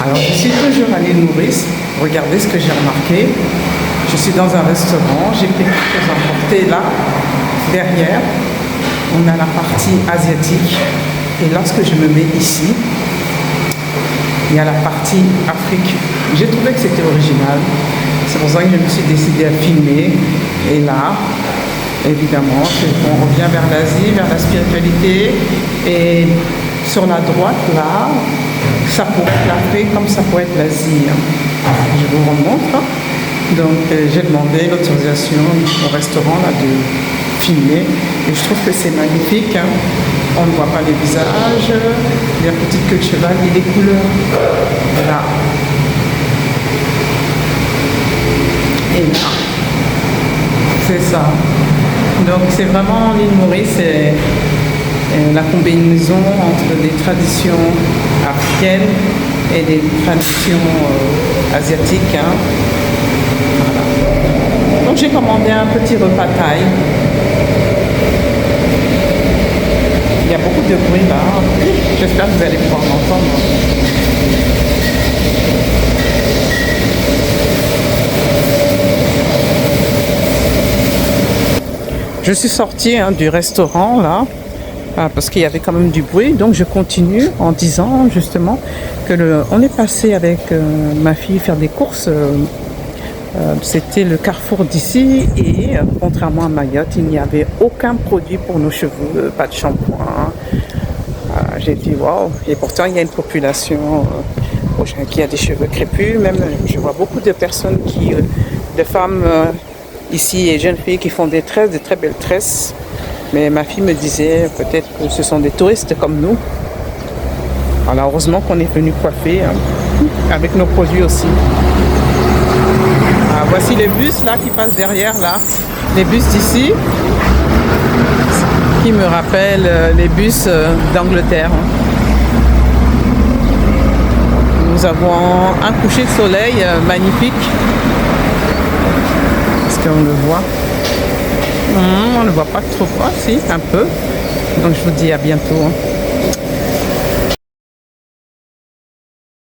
Alors, je suis toujours à l'île Maurice. Regardez ce que j'ai remarqué. Je suis dans un restaurant, j'ai pris quelque chose à emporter là, derrière. On a la partie asiatique. Et lorsque je me mets ici, il y a la partie Afrique. J'ai trouvé que c'était original. C'est pour ça que je me suis décidée à filmer. Et là, évidemment, on revient vers l'Asie, vers la spiritualité. Et sur la droite, là, ça pourrait être l'Afrique comme ça pourrait être l'Asie. Je vous remontre. Donc, j'ai demandé l'autorisation au restaurant là, de filmer. Et je trouve que c'est magnifique. On ne voit pas les visages, la petite queue de cheval et les couleurs. Voilà. Et là, c'est ça. Donc, c'est vraiment l'île Maurice. La combinaison entre des traditions africaines et des traditions asiatiques. Voilà. Donc j'ai commandé un petit repas thaï. Il y a beaucoup de bruit là. J'espère que vous allez pouvoir m'entendre. Je suis sortie du restaurant là. Parce qu'il y avait quand même du bruit, donc je continue en disant justement que on est passé avec ma fille faire des courses. C'était le carrefour d'ici et contrairement à Mayotte, il n'y avait aucun produit pour nos cheveux, pas de shampoing. J'ai dit waouh, et pourtant il y a une population qui a des cheveux crépus. Même je vois beaucoup de personnes de femmes ici et jeunes filles qui font des tresses, de très belles tresses. Mais ma fille me disait peut-être que ce sont des touristes comme nous. Alors heureusement qu'on est venu coiffer avec nos produits aussi. Voici les bus là qui passent derrière là. Les bus d'ici qui me rappellent les bus d'Angleterre. Nous avons un coucher de soleil magnifique. Est-ce qu'on le voit? On ne voit pas trop froid, si, un peu. Donc je vous dis à bientôt.